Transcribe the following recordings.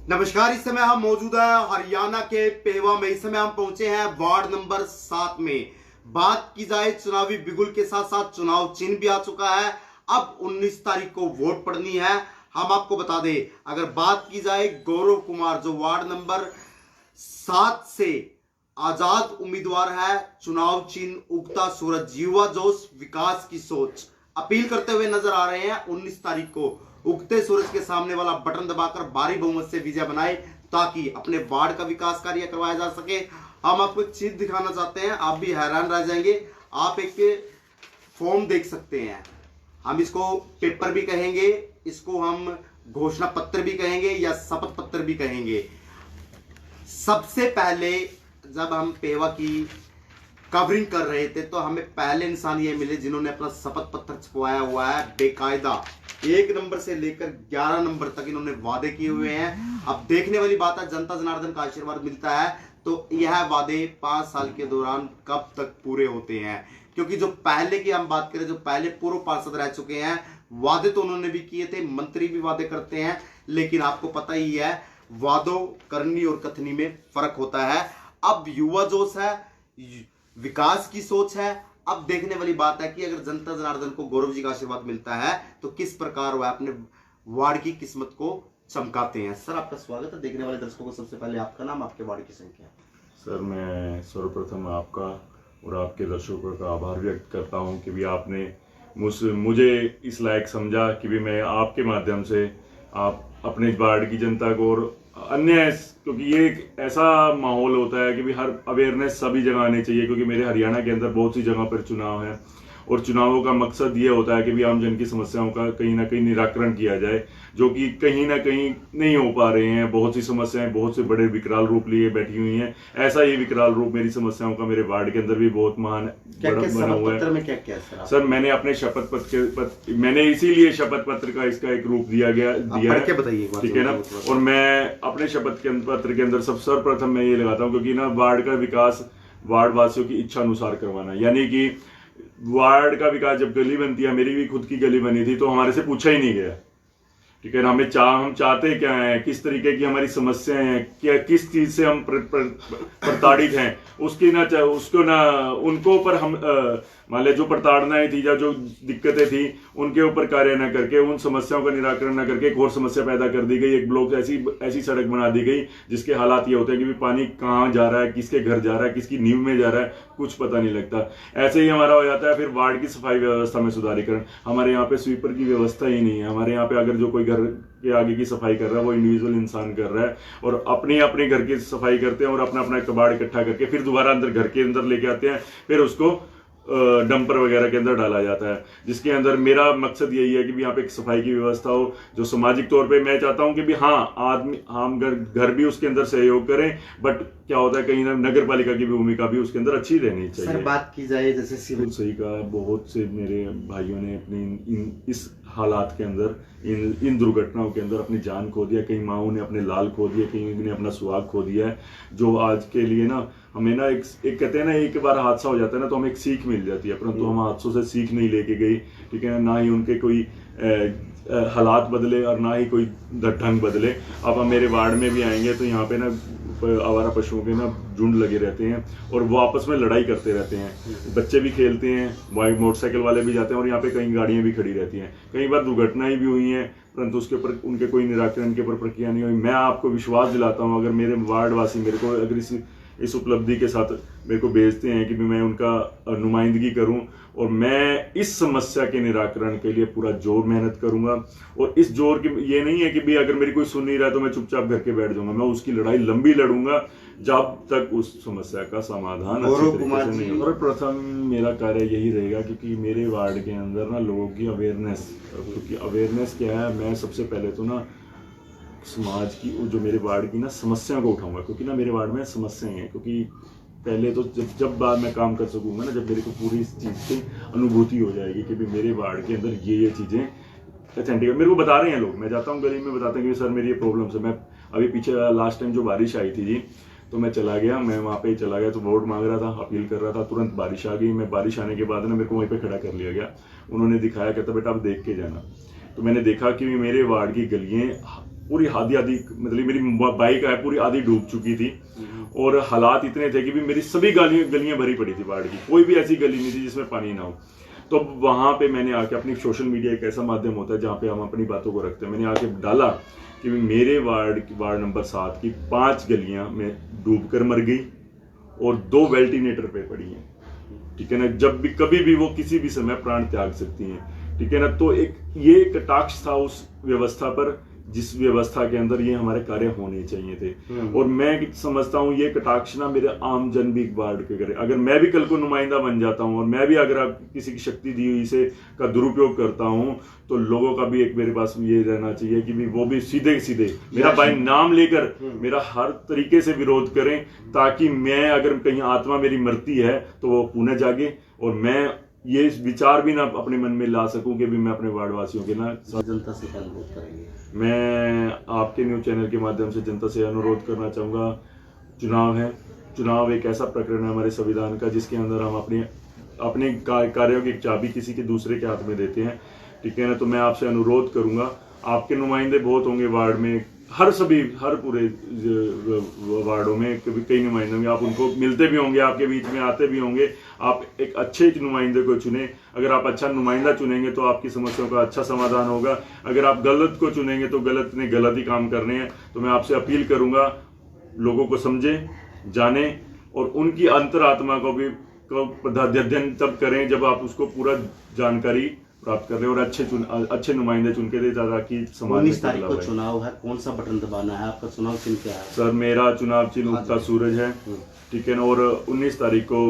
नमस्कार। इस समय हम मौजूद है हरियाणा के पेवा में। इस समय हम पहुंचे हैं वार्ड नंबर 7 में। बात की जाए चुनावी बिगुल के साथ साथ चुनाव चिन्ह भी आ चुका है। अब 19 तारीख को वोट पड़नी है। हम आपको बता दें, अगर बात की जाए गौरव कुमार जो वार्ड नंबर 7 से आजाद उम्मीदवार है, चुनाव चिन्ह उगता सूरज, युवा जोश, विकास की सोच, अपील करते हुए नजर आ रहे हैं। 19 तारीख को उगते सूरज के सामने वाला बटन दबाकर भारी बहुमत से विजय बनाए ताकि अपने वार्ड का विकास कार्य करवाया जा सके। हम आपको एक चीज दिखाना चाहते हैं, आप भी हैरान रह जाएंगे। आप एक फॉर्म देख सकते हैं। हम इसको पेपर भी कहेंगे, इसको हम घोषणा पत्र भी कहेंगे या शपथ पत्र भी कहेंगे। सबसे पहले जब हम पेवा की कवरिंग कर रहे थे तो हमें पहले इंसान ये मिले जिन्होंने अपना शपथ पत्र छपवाया हुआ है बेकायदा। 1 नंबर से लेकर 11 नंबर तक इन्होंने वादे किए हुए हैं। अब देखने वाली बात है, जनता जनार्दन का आशीर्वाद मिलता है तो यह वादे 5 साल के दौरान कब तक पूरे होते हैं। क्योंकि जो पहले की हम बात करें, जो पहले पूर्व पार्षद रह चुके हैं, वादे तो उन्होंने भी किए थे, मंत्री भी वादे करते हैं, लेकिन आपको पता ही है वादों करनी और कथनी में फर्क होता है। अब युवा जोश है, विकास की सोच है। अब देखने वाली बात है कि अगर जनता जनार्दन को गौरव जी का आशीर्वाद मिलता है तो किस प्रकार वह अपने वार्ड की किस्मत को चमकाते हैं। सर, आपका स्वागत है। देखने वाले दर्शकों को सबसे पहले आपका नाम, आपके वार्ड की संख्या। सर, मैं सर्वप्रथम आपका और आपके दर्शकों का आभार व्यक्त करता हूं कि भी आपने मुझे इस लायक समझा कि भी मैं आपके माध्यम से आप अपने वार्ड की जनता को और अन्य, क्योंकि ये एक ऐसा माहौल होता है कि भी हर अवेयरनेस सभी जगह आनी चाहिए, क्योंकि मेरे हरियाणा के अंदर बहुत सी जगह पर चुनाव है और चुनावों का मकसद ये होता है कि भी आम जन की समस्याओं का कहीं ना कहीं निराकरण किया जाए, जो कि कहीं ना कहीं नहीं हो पा रहे हैं। बहुत सी समस्याएं बहुत से बड़े विकराल रूप लिए बैठी हुई हैं। ऐसा ही विकराल रूप मेरी समस्याओं का मेरे वार्ड के अंदर भी बहुत महान बना हुआ है। में क्या सर, मैंने अपने शपथ पत्र मैंने इसीलिए शपथ पत्र का इसका एक रूप दिया है, ठीक है ना। और मैं अपने शपथ पत्र के अंदर सर्वप्रथम मैं ये लगाता हूँ, क्योंकि ना वार्ड का विकास वार्ड वासियों की इच्छा अनुसार करवाना, यानी कि वार्ड का विकास जब गली बनती है, मेरी भी खुद की गली बनी थी तो हमारे से पूछा ही नहीं गया, ठीक है ना। हम चाहते क्या हैं, किस तरीके की हमारी समस्याएं हैं, क्या किस चीज से हम प्रताड़ित हैं, उसको ना उनको ऊपर हम मान ले जो प्रताड़नाएं थी या जो दिक्कतें थी उनके ऊपर कार्य न करके, उन समस्याओं का निराकरण न करके एक और समस्या पैदा कर दी गई। एक ब्लॉक ऐसी सड़क बना दी गई जिसके हालात ये होते हैं कि भी पानी कहाँ जा रहा है, किसके घर जा रहा है, किसकी नींव में जा रहा है, कुछ पता नहीं लगता। ऐसे ही हमारा हो जाता है फिर वार्ड की सफाई व्यवस्था में सुधारीकरण। हमारे यहाँ पे स्वीपर की व्यवस्था ही नहीं है। हमारे यहाँ पे अगर जो कोई घर के आगे की सफाई कर रहा है वो इंडिविजुअल इंसान कर रहा है और अपने अपने घर की सफाई करते हैं और अपना अपना कबाड़ इकट्ठा करके फिर दोबारा घर के अंदर लेके आते हैं, फिर उसको डंपर वगैरह के अंदर डाला जाता है। जिसके अंदर मेरा मकसद यही है कि भी यहाँ पे एक सफाई की व्यवस्था हो, जो सामाजिक तौर पे मैं चाहता हूँ कि भी हम घर भी उसके अंदर सहयोग करें, बट क्या होता है कहीं ना नगर पालिका की भूमिका भी उसके अंदर अच्छी रहनी चाहिए। सर, बात की जाए जैसे सिविल सही कहा, बहुत से मेरे भाइयों ने अपनी इस हालात के अंदर इन दुर्घटनाओं के अंदर अपनी जान खो दिया। कई माओं ने अपने लाल खो दिए, कई ने अपना सुहाग खो दिया है। जो आज के लिए ना हमें ना एक कहते हैं ना, एक बार हादसा हो जाता है ना तो हमें एक सीख मिल जाती है, परंतु हम हादसों से सीख नहीं लेके गई, ठीक है ना ही उनके कोई हालात बदले और ना ही कोई ढंग बदले। अब हम मेरे वार्ड में भी आएंगे तो यहाँ पे ना आवारा पशुओं के ना झुंड लगे रहते हैं और वो आपस में लड़ाई करते रहते हैं। बच्चे भी खेलते हैं, मोटरसाइकिल वाले भी जाते हैं और यहाँ पे कई गाड़ियां भी खड़ी रहती हैं। कई बार दुर्घटनाएं भी हुई हैं, परंतु उसके ऊपर उनके कोई निराकरण के ऊपर प्रक्रिया नहीं हुई। मैं आपको विश्वास दिलाता हूँ, अगर मेरे वार्ड वासी मेरे को अगर इस उपलब्धि के साथ मेरे को भेजते हैं कि मैं उनका नुमाइंदगी करूं और मैं इस समस्या के निराकरण के लिए पूरा जोर मेहनत करूंगा। और इस जोर की ये नहीं है कि भी अगर मेरी कोई सुन नहीं रहा तो मैं चुपचाप घर के बैठ जाऊंगा। मैं उसकी लड़ाई लंबी लड़ूंगा जब तक उस समस्या का समाधान अच्छी तरीके से नहीं होगा। और प्रथम मेरा कार्य यही रहेगा, क्योंकि मेरे वार्ड के अंदर ना लोगों की अवेयरनेस, क्योंकि अवेयरनेस क्या है, मैं सबसे पहले तो ना समाज की जो मेरे वार्ड की ना समस्या को उठाऊंगा, क्योंकि ना मेरे वार्ड में समस्याएं हैं। क्योंकि पहले तो जब बार मैं काम कर सकूंगा ना, जब मेरे को पूरी इस चीज़ की अनुभूति हो जाएगी कि भी मेरे वार्ड के अंदर ये चीज़ें ऑथेंटिक मेरे को बता रहे हैं लोग। मैं जाता हूँ गली में, बताते हैं कि सर मेरी ये प्रॉब्लम्स है। मैं अभी पीछे लास्ट टाइम जो बारिश आई थी जी, तो मैं चला गया, मैं वहाँ पे चला गया तो वोट मांग रहा था, अपील कर रहा था, तुरंत बारिश आ गई। मैं बारिश आने के बाद ना मेरे को वहीं पे खड़ा कर लिया गया। उन्होंने दिखाया, कहता बेटा आप देख के जाना। तो मैंने देखा कि मेरे वार्ड की गलियाँ पूरी आधी मतलब मेरी बाइक है पूरी आधी डूब चुकी थी और हालात इतने थे कि भी मेरी सभी गलियां भरी पड़ी थी बाढ़ की, कोई भी ऐसी गली नहीं थी जिसमें पानी ना हो। तो वहां पे मैंने आके अपनी सोशल मीडिया एक ऐसा माध्यम होता है जहाँ पे हम अपनी बातों को रखते हैं, मैंने आके डाला कि मेरे वार्ड नंबर 7 की 5 गलियां में डूब कर मर गई और 2 वेंटिलेटर पे पड़ी हैं, ठीक है ना। जब भी कभी भी वो किसी भी समय प्राण त्याग सकती हैं, ठीक है ना। तो एक ये कटाक्ष था उस व्यवस्था पर जिस व्यवस्था के अंदर ये हमारे कार्य होने चाहिए थे। और मैं समझता हूँ ये कटाक्ष ना मेरे आम जन भी वार्ड के करे, अगर मैं भी कल को नुमाइंदा बन जाता हूँ और मैं भी अगर आप किसी की शक्ति दी हुई से का दुरुपयोग करता हूँ तो लोगों का भी एक मेरे पास ये रहना चाहिए कि भी वो भी सीधे सीधे मेरा भाई नाम लेकर मेरा हर तरीके से विरोध करें, ताकि मैं अगर कहीं आत्मा मेरी मरती है तो वो पुनः जागे और मैं ये विचार भी ना अपने मन में ला सकूं कि भी मैं अपने वार्ड वासियों के ना जनता से क्या अनुरोध करेंगे? मैं आपके न्यूज चैनल के माध्यम से जनता से अनुरोध करना चाहूँगा, चुनाव है, चुनाव एक ऐसा प्रकरण है हमारे संविधान का जिसके अंदर हम अपने कार्यों की चाबी किसी के दूसरे के हाथ में देते हैं, ठीक है ना। तो मैं आपसे अनुरोध करूँगा, आपके नुमाइंदे बहुत होंगे वार्ड में, हर पूरे वार्डों में कई नुमाइंदे होंगे, आप उनको मिलते भी होंगे, आपके बीच में आते भी होंगे। आप एक अच्छे नुमाइंदे को चुने, अगर आप अच्छा नुमाइंदा चुनेंगे तो आपकी समस्याओं का अच्छा समाधान होगा, अगर आप गलत को चुनेंगे तो गलत ही काम करने हैं। तो मैं आपसे अपील करूंगा, लोगों को समझें, जाने और उनकी अंतरात्मा को भी अध्ययन तब करें जब आप उसको पूरा जानकारी प्राप्त कर रहे और अच्छे नुमाइंदे चुन के दे, ताकि समाज 19 तारीख को चुनाव है, कौन सा बटन दबाना है? आपका चुनाव चिन्ह क्या है? सर मेरा चुनाव चिन्ह उगता सूरज है, ठीक है ना। और 19 तारीख को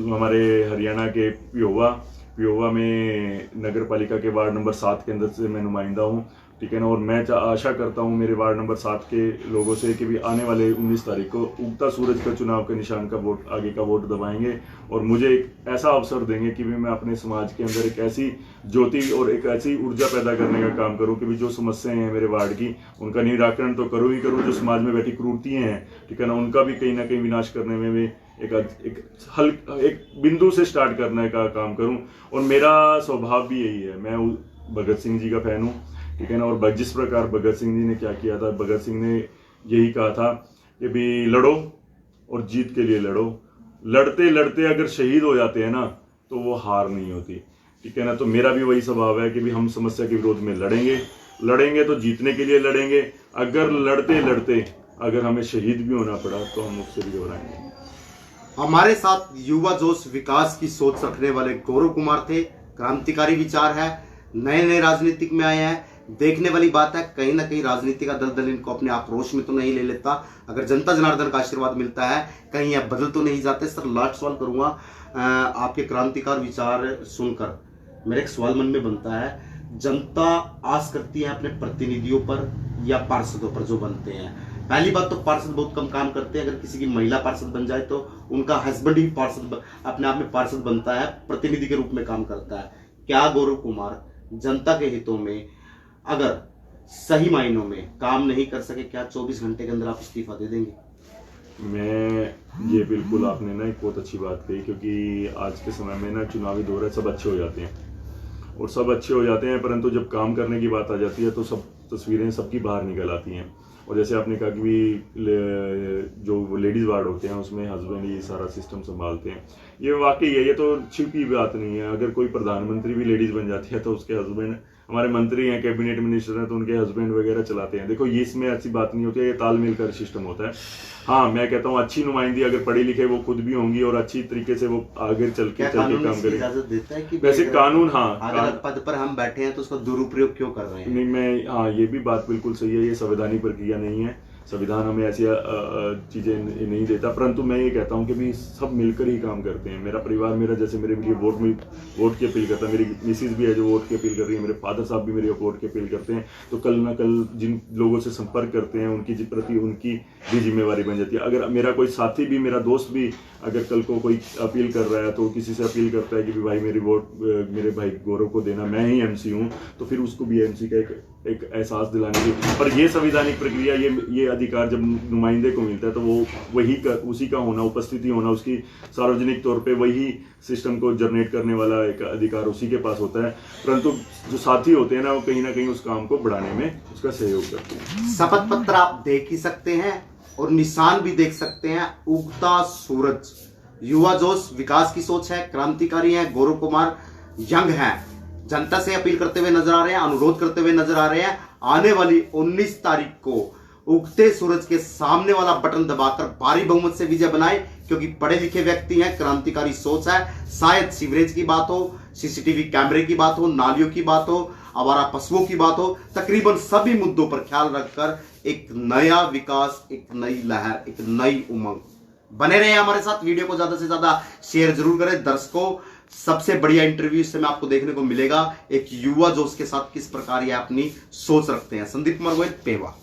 हमारे हरियाणा के पिहोवा में नगर पालिका के वार्ड नंबर 7 के अंदर से मैं नुमाइंदा हूँ, ठीक है ना। और मैं आशा करता हूँ मेरे वार्ड नंबर 7 के लोगों से कि भी आने वाले 19 तारीख को उगता सूरज का चुनाव के निशान का वोट, आगे का वोट दबाएंगे और मुझे एक ऐसा अवसर देंगे कि भी मैं अपने समाज के अंदर एक ऐसी ज्योति और एक ऐसी ऊर्जा पैदा करने का काम करूं कि भी जो समस्याएं हैं मेरे वार्ड की उनका निराकरण तो करूं ही करूं, जो समाज में बैठी क्रूरतियां हैं, ठीक है ना, उनका भी कहीं ना कहीं विनाश करने में भी एक बिंदु से स्टार्ट करने का काम करूं। और मेरा स्वभाव भी यही है, मैं भगत सिंह जी का फैन हूँ, ठीक है ना। और जिस प्रकार भगत सिंह जी ने क्या किया था, भगत सिंह ने यही कहा था कि भी लड़ो और जीत के लिए लड़ो, लड़ते लड़ते अगर शहीद हो जाते हैं ना तो वो हार नहीं होती, ठीक है ना। तो मेरा भी वही स्वभाव है कि भी हम समस्या के विरोध में लड़ेंगे तो जीतने के लिए लड़ेंगे, अगर लड़ते लड़ते अगर हमें शहीद भी होना पड़ा तो हम उससे भी घबराएंगे। हमारे साथ युवा जोश विकास की सोच रखने वाले गौरव कुमार थे, क्रांतिकारी विचार है, नए राजनीतिक में आए हैं। देखने वाली बात है, कहीं ना कहीं राजनीति का दलदल इनको अपने आक्रोश में तो नहीं ले लेता, अगर जनता जनार्दन का आशीर्वाद मिलता है कहीं यह बदल तो नहीं जाते। सर लास्ट सवाल करूंगा, आपके क्रांतिकारी विचार सुनकर मेरा एक सवाल मन में बनता है, जनता आस करती है अपने प्रतिनिधियों पर या पार्षदों पर जो बनते हैं? पहली बात तो पार्षद बहुत कम काम करते हैं, अगर किसी की महिला पार्षद बन जाए तो उनका हस्बैंड ही पार्षद अपने आप में पार्षद बनता है, प्रतिनिधि के रूप में काम करता है। क्या गौरव कुमार जनता के हितों में अगर सही मायनों में काम नहीं कर सके, क्या 24 घंटे के अंदर आप इस्तीफा दे देंगे? मैं ये बिल्कुल आपने ना एक बहुत अच्छी बात कही, क्योंकि आज के समय में ना चुनावी दौर है, सब अच्छे हो जाते हैं और सब अच्छे हो जाते हैं, परंतु जब काम करने की बात आ जाती है तो सब तस्वीरें सबकी बाहर निकल आती हैं। और जैसे आपने कहा कि भी जो लेडीज़ वार्ड होते हैं उसमें हस्बैंड ये सारा सिस्टम संभालते हैं, ये वाकई है, ये तो छिपी बात नहीं है। अगर कोई प्रधानमंत्री भी लेडीज़ बन जाती है तो उसके हस्बैंड, हमारे मंत्री हैं, कैबिनेट मिनिस्टर हैं, तो उनके हस्बैंड वगैरह चलाते हैं। देखो ये इसमें ऐसी बात नहीं होती है, ये तालमेल का सिस्टम होता है। हाँ मैं कहता हूँ अच्छी नुमाइंदी अगर पढ़े लिखे वो खुद भी होंगी और अच्छी तरीके से वो आगे चल के काम करें। इजाजत देता है कि वैसे कानून, हाँ अगर पद पर हम बैठे हैं तो उसका दुरुपयोग क्यों कर रहे हैं? नहीं, मैं हाँ ये भी बात बिल्कुल सही है, ये संवैधानिक प्रक्रिया नहीं है, संविधान हमें ऐसी चीज़ें नहीं देता, परंतु मैं ये कहता हूँ कि भी सब मिलकर ही काम करते हैं। मेरा परिवार मेरा जैसे मेरे लिए वोट की अपील करता है, मेरी मिसिज भी है जो वोट की अपील कर रही है, मेरे फादर साहब भी मेरी वोट की अपील करते हैं, तो कल ना कल जिन लोगों से संपर्क करते हैं उनकी प्रति उनकी भी जिम्मेवारी बन जाती है। अगर मेरा कोई साथी भी, मेरा दोस्त भी अगर कल को कोई अपील कर रहा है तो किसी से अपील करता है कि भाई मेरी वोट मेरे भाई गौरव को देना, मैं ही MC हूँ, तो फिर उसको भी MC का एक एहसास दिलाने की। पर ये संवैधानिक प्रक्रिया, ये अधिकार जब नुमाइंदे को मिलता है तो वो उसी का होना, उपस्थिति होना, उसकी सार्वजनिक तौर पे वही सिस्टम को जनरेट करने वाला एक अधिकार उसी के पास होता है। परंतु जो साथी होते हैं ना, वो कहीं ना कहीं उस काम को बढ़ाने में उसका सहयोग करते हैं। शपथ पत्र आप देख ही सकते हैं और निशान भी देख सकते हैं, उगता सूरज। युवा जोश, विकास की सोच है, क्रांतिकारी है, गौरव कुमार यंग हैं, जनता से अपील करते हुए नजर आ रहे हैं, अनुरोध करते हुए नजर आ रहे हैं, आने वाली 19 तारीख को उगते सूरज के सामने वाला बटन दबाकर भारी बहुमत से विजय बनाए, क्योंकि पढ़े लिखे व्यक्ति हैं, क्रांतिकारी सोच है। शायद सीवरेज की बात हो, सीसीटीवी कैमरे की बात हो, नालियों की बात हो, आवारा पशुओं की बात हो, तकरीबन सभी मुद्दों पर ख्याल रखकर एक नया विकास, एक नई लहर, एक नई उमंग। बने रहे हमारे साथ, वीडियो को ज्यादा से ज्यादा शेयर जरूर करें। दर्शकों, सबसे बढ़िया इंटरव्यू इससे में आपको देखने को मिलेगा, एक युवा जोश के साथ किस प्रकार ये अपनी सोच रखते हैं। संदीप कुमार गोयल, पेवा।